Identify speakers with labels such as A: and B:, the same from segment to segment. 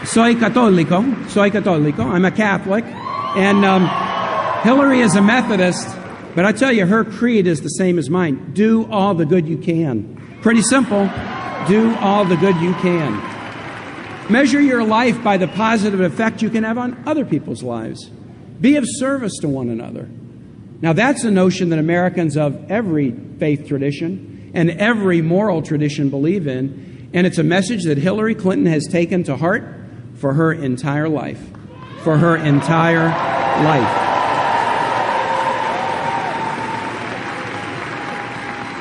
A: Soy Católico. Soy Católico. I'm a Catholic. And Hillary is a Methodist. But I tell you, her creed is the same as mine. Do all the good you can. Pretty simple. Do all the good you can. Measure your life by the positive effect you can have on other people's lives. Be of service to one another. Now, that's a notion that Americans of every faith tradition and every moral tradition believe in, and it's a message that Hillary Clinton has taken to heart for her entire life. For her entire life.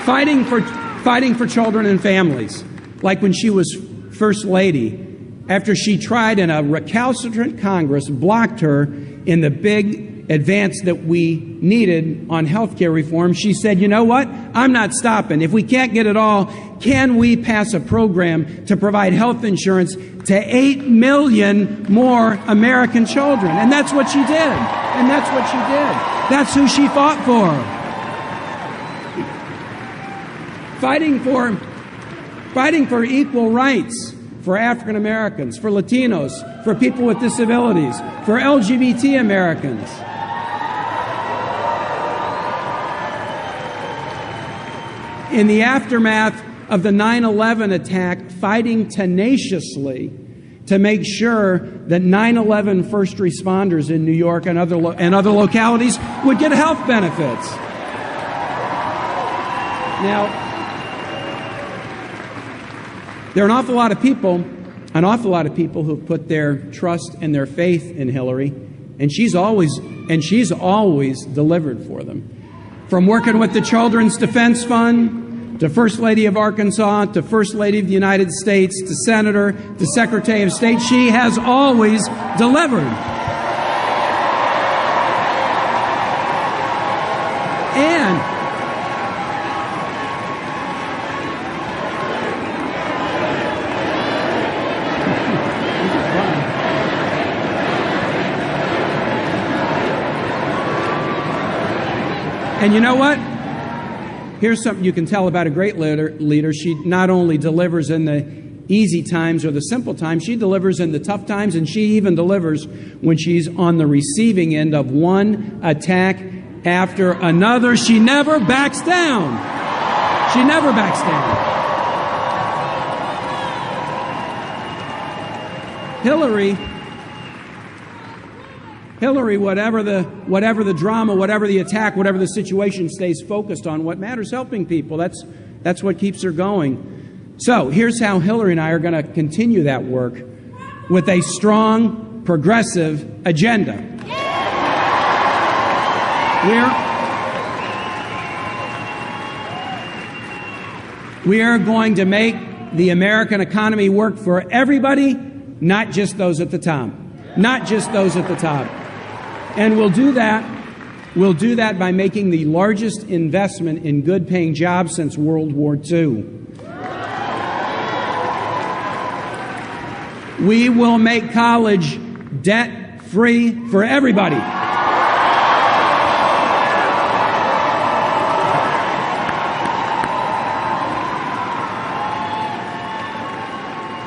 A: Fighting for children and families, like when she was First Lady, after she tried and a recalcitrant Congress blocked her in the big advance that we needed on health care reform. She said, you know what? I'm not stopping. If we can't get it all, can we pass a program to provide health insurance to 8 million more American children? And that's what she did. And that's what she did. That's who she fought for. Fighting for equal rights for African Americans, for Latinos, for people with disabilities, for LGBT Americans. In the aftermath of the 9/11 attack, fighting tenaciously to make sure that 9/11 first responders in New York and other localities would get health benefits. Now, there are an awful lot of people who put their trust and their faith in Hillary, and she's always delivered for them. From working with the Children's Defense Fund, to First Lady of Arkansas, to First Lady of the United States, to Senator, to Secretary of State, she has always delivered. And you know what? Here's something you can tell about a great leader. She not only delivers in the easy times or the simple times, she delivers in the tough times, and she even delivers when she's on the receiving end of one attack after another. She never backs down. She never backs down. Hillary, whatever the drama, whatever the attack, whatever the situation, stays focused on what matters, helping people. That's what keeps her going. So here's how Hillary and I are going to continue that work with a strong, progressive agenda. We are going to make the American economy work for everybody, not just those at the top. Not just those at the top. And we'll do that by making the largest investment in good-paying jobs since World War II. We will make college debt-free for everybody.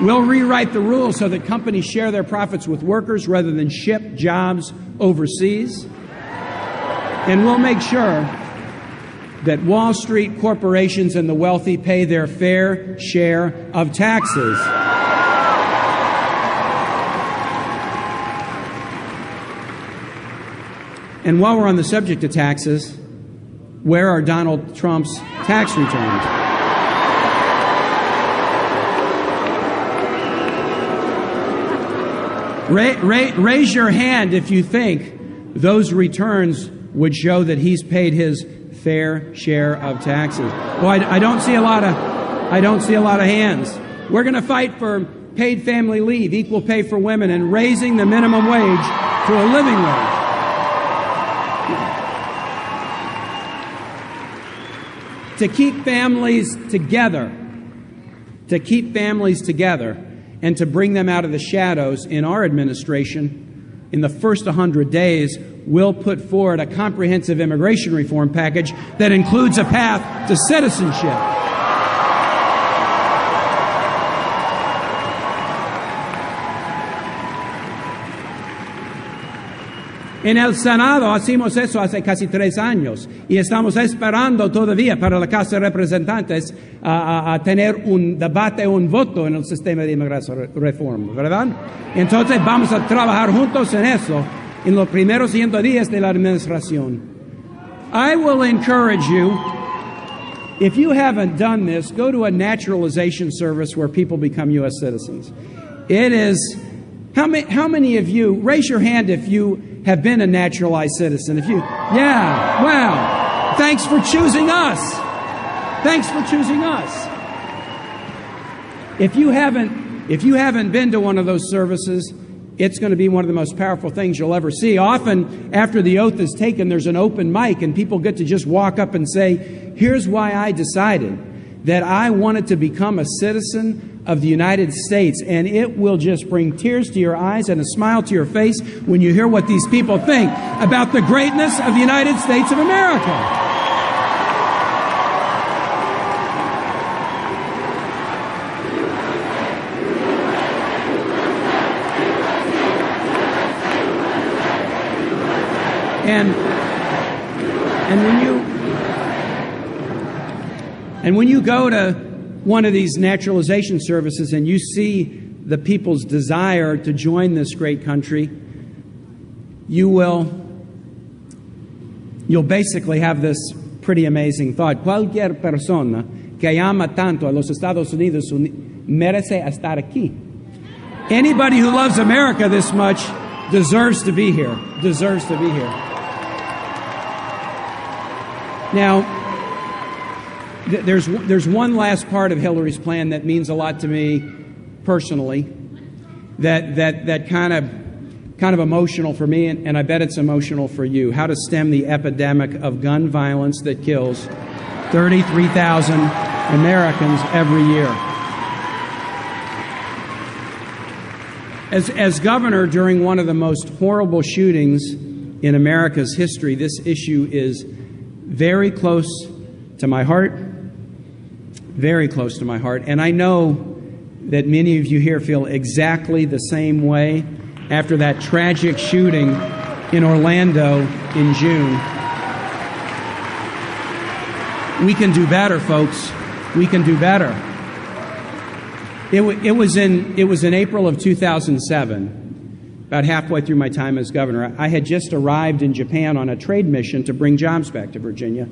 A: We'll rewrite the rules so that companies share their profits with workers rather than ship jobs overseas. And we'll make sure that Wall Street corporations and the wealthy pay their fair share of taxes. And while we're on the subject of taxes, where are Donald Trump's tax returns? Raise your hand if you think those returns would show that he's paid his fair share of taxes. Well, I don't see a lot of hands. We're going to fight for paid family leave, equal pay for women, and raising the minimum wage to a living wage. To keep families together, and to bring them out of the shadows, in our administration, in the first 100 days, we'll put forward a comprehensive immigration reform package that includes a path to citizenship. En el Senado hacemos eso hace casi 3 años y estamos esperando todavía para la Casa de Representantes a tener un debate, un voto en el sistema de inmigración reforma, ¿verdad? Entonces vamos a trabajar juntos en eso en los primeros 100 días de la administración. I will encourage you, if you haven't done this, go to a naturalization service where people become U.S. citizens. It is, how many of you, raise your hand if you have been a naturalized citizen. If you, yeah, wow. Thanks for choosing us. Thanks for choosing us. If you haven't been to one of those services, it's going to be one of the most powerful things you'll ever see. Often, after the oath is taken, there's an open mic, and people get to just walk up and say, here's why I decided that I wanted to become a citizen of the United States. And it will just bring tears to your eyes and a smile to your face when you hear what these people think about the greatness of the United States of America. And when you go to one of these naturalization services and you see the people's desire to join this great country, you'll basically have this pretty amazing thought. Cualquier persona que ama tanto a los Estados Unidos merece estar aquí. Anybody who loves America this much deserves to be here. Deserves to be here. Now, there's one last part of Hillary's plan that means a lot to me personally, that kind of emotional for me, and I bet it's emotional for you. How to stem the epidemic of gun violence that kills 33,000 Americans every year. As governor during one of the most horrible shootings in America's history, this issue is very close to my heart, very close to my heart. And I know that many of you here feel exactly the same way after that tragic shooting in Orlando in June. We can do better, folks. We can do better. It was in April of 2007, about halfway through my time as governor. I had just arrived in Japan on a trade mission to bring jobs back to Virginia.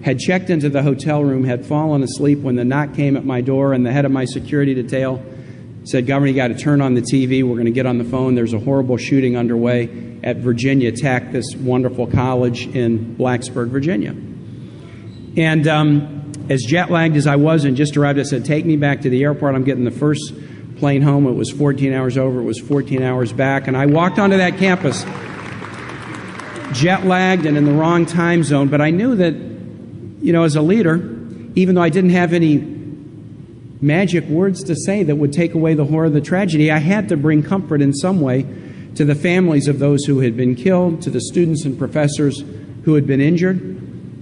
A: Had checked into the hotel room, had fallen asleep when the knock came at my door, and the head of my security detail said, Governor, you got to turn on the TV. We're going to get on the phone. There's a horrible shooting underway at Virginia Tech, this wonderful college in Blacksburg, Virginia. And as jet-lagged as I was and just arrived, I said, take me back to the airport. I'm getting the first plane home. It was 14 hours over. It was 14 hours back. And I walked onto that campus jet-lagged and in the wrong time zone, but I knew that, you know, as a leader, even though I didn't have any magic words to say that would take away the horror of the tragedy, I had to bring comfort in some way to the families of those who had been killed, to the students and professors who had been injured,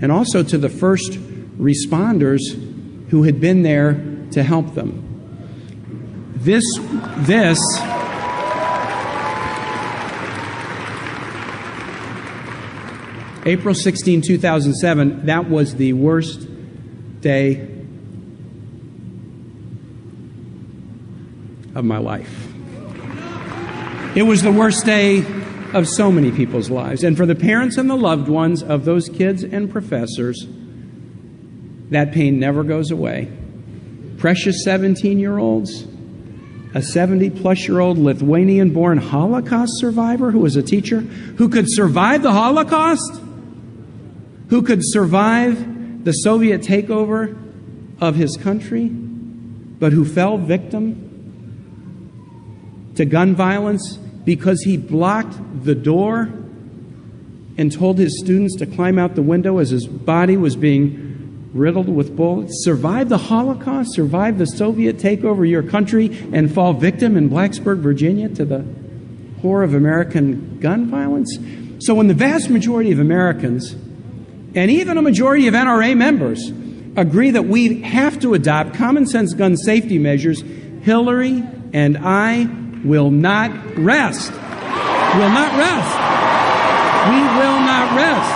A: and also to the first responders who had been there to help them. April 16, 2007, that was the worst day of my life. It was the worst day of so many people's lives. And for the parents and the loved ones of those kids and professors, that pain never goes away. Precious 17-year-olds, a 70-plus-year-old Lithuanian-born Holocaust survivor who was a teacher, who could survive the Holocaust, who could survive the Soviet takeover of his country, but who fell victim to gun violence because he blocked the door and told his students to climb out the window as his body was being riddled with bullets. Survive the Holocaust, survive the Soviet takeover of your country, and fall victim in Blacksburg, Virginia, to the horror of American gun violence. So when the vast majority of Americans, and even a majority of NRA members, agree that we have to adopt common sense gun safety measures, Hillary and I will not rest. Will not rest. We will not rest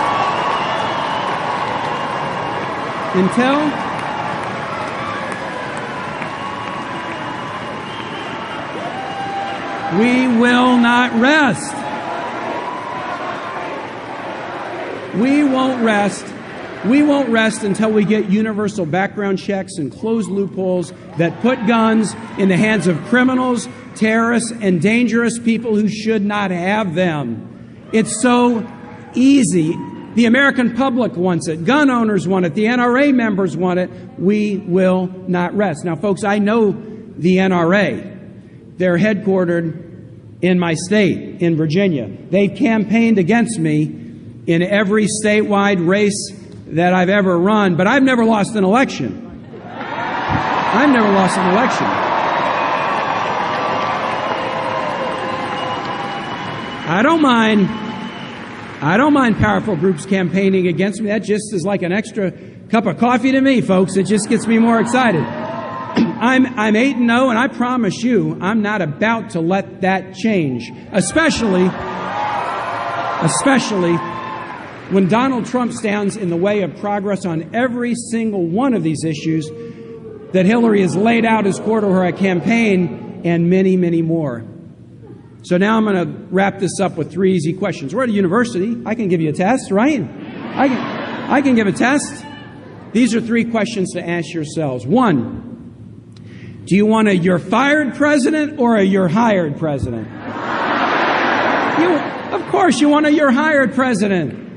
A: until we will not rest. We won't rest. We won't rest until we get universal background checks and close loopholes that put guns in the hands of criminals, terrorists, and dangerous people who should not have them. It's so easy. The American public wants it. Gun owners want it. The NRA members want it. We will not rest. Now, folks, I know the NRA. They're headquartered in my state, in Virginia. They've campaigned against me in every statewide race that I've ever run, but I've never lost an election. I've never lost an election. I don't mind powerful groups campaigning against me. That just is like an extra cup of coffee to me, folks. It just gets me more excited. I'm 8-0, and I promise you, I'm not about to let that change, especially when Donald Trump stands in the way of progress on every single one of these issues that Hillary has laid out as core to her campaign, and many, many more. So now I'm going to wrap this up with 3 easy questions. We're at a university. I can give you a test, right? I can give a test. These are 3 questions to ask yourselves. 1, do you want a you're fired president or a you're hired president? Of course you want a you're hired president.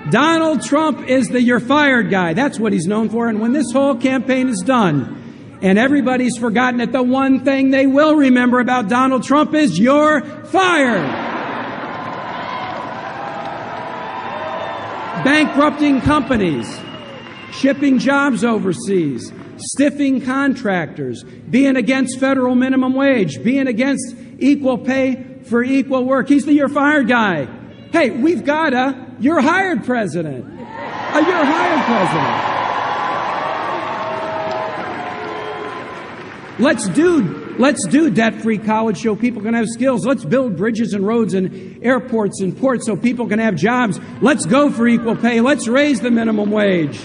A: Donald Trump is the you're fired guy. That's what he's known for. And when this whole campaign is done and everybody's forgotten it, the one thing they will remember about Donald Trump is you're fired. Bankrupting companies, shipping jobs overseas, stiffing contractors, being against federal minimum wage, being against equal pay for equal work. He's the you're fired guy. Hey, we've got a you're hired president. A you're hired president. Let's do debt-free college so people can have skills. Let's build bridges and roads and airports and ports so people can have jobs. Let's go for equal pay. Let's raise the minimum wage.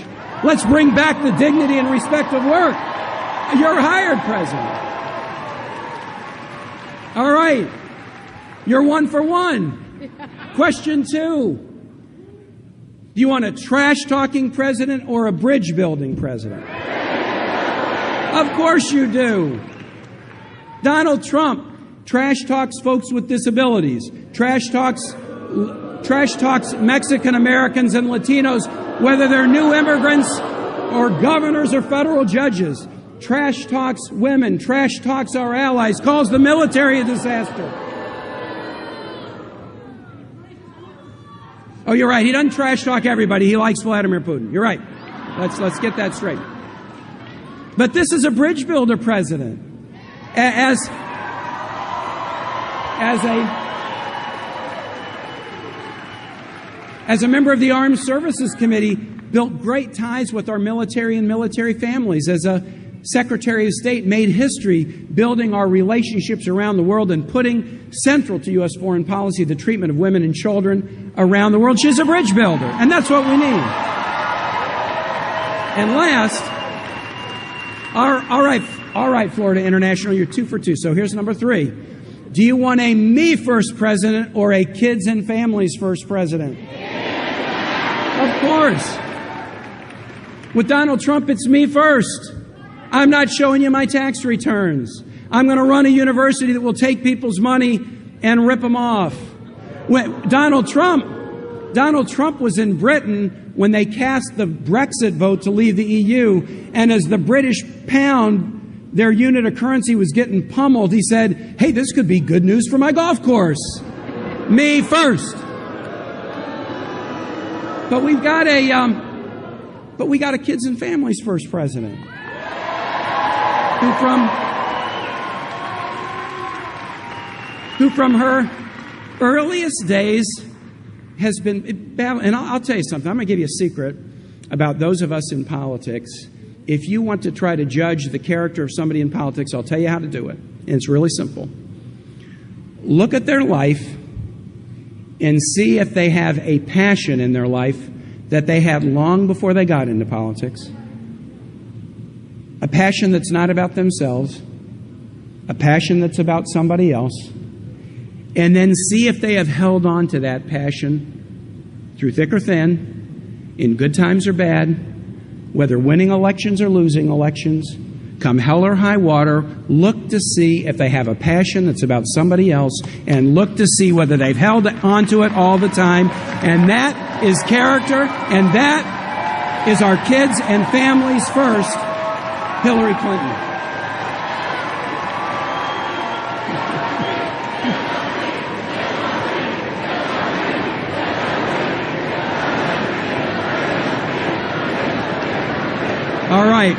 A: Let's bring back the dignity and respect of work. You're hired president. All right. You're 1 for 1. Question 2. Do you want a trash-talking president or a bridge-building president? Of course you do. Donald Trump trash talks folks with disabilities, trash talks Mexican Americans and Latinos, whether they're new immigrants or governors or federal judges. Trash talks women, trash talks our allies, calls the military a disaster. Oh, you're right. He doesn't trash talk everybody. He likes Vladimir Putin. You're right. Let's get that straight. But this is a bridge builder president. As a member of the Armed Services Committee, built great ties with our military and military families. As a Secretary of State, made history building our relationships around the world and putting central to U.S. foreign policy the treatment of women and children around the world. She's a bridge builder, and that's what we need. And last, all right, Florida International, you're 2 for 2. So here's number 3. Do you want a me first president or a kids and families first president? Of course. With Donald Trump, it's me first. I'm not showing you my tax returns. I'm going to run a university that will take people's money and rip them off. When Donald Trump was in Britain when they cast the Brexit vote to leave the EU, and as the British pound, their unit of currency, was getting pummeled, he said, hey, this could be good news for my golf course. Me first. But we got a kids and families first president who from her earliest days has been battling. And I'll tell you something. I'm going to give you a secret about those of us in politics. If you want to try to judge the character of somebody in politics, I'll tell you how to do it. And it's really simple. Look at their life and see if they have a passion in their life that they had long before they got into politics. A passion that's not about themselves, a passion that's about somebody else, and then see if they have held on to that passion through thick or thin, in good times or bad, whether winning elections or losing elections, come hell or high water. Look to see if they have a passion that's about somebody else, and look to see whether they've held on to it all the time. And that is character, and that is our kids and families first, Hillary Clinton. All right.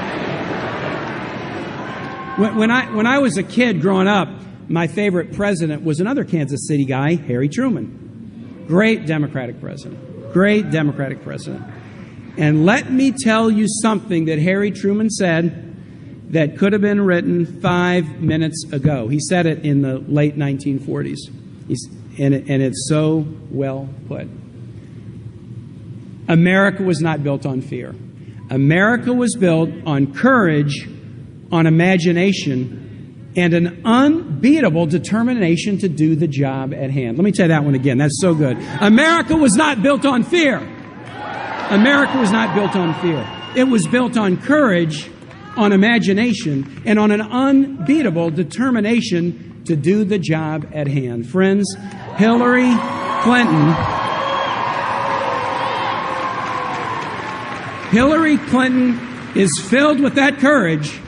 A: When I was a kid growing up, my favorite president was another Kansas City guy, Harry Truman. Great Democratic president. Great Democratic president. And let me tell you something that Harry Truman said that could have been written 5 minutes ago. He said it in the late 1940s. And it's so well put. America was not built on fear. America was built on courage, on imagination, and an unbeatable determination to do the job at hand. Let me tell you that one again. That's so good. America was not built on fear. America was not built on fear. It was built on courage, on imagination, and on an unbeatable determination to do the job at hand. Friends, Hillary Clinton is filled with that courage,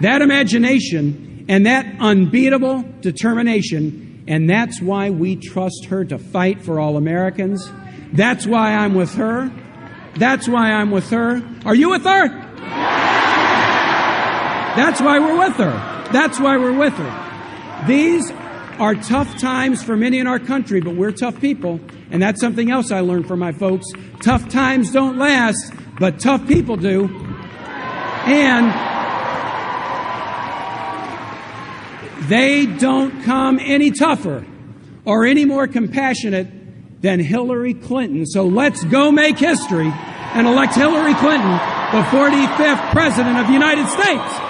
A: that imagination, and that unbeatable determination, and that's why we trust her to fight for all Americans. That's why I'm with her. That's why I'm with her. Are you with her? That's why we're with her. That's why we're with her. These are tough times for many in our country, but we're tough people, and that's something else I learned from my folks. Tough times don't last, but tough people do. And they don't come any tougher or any more compassionate than Hillary Clinton. So let's go make history and elect Hillary Clinton, the 45th President of the United States.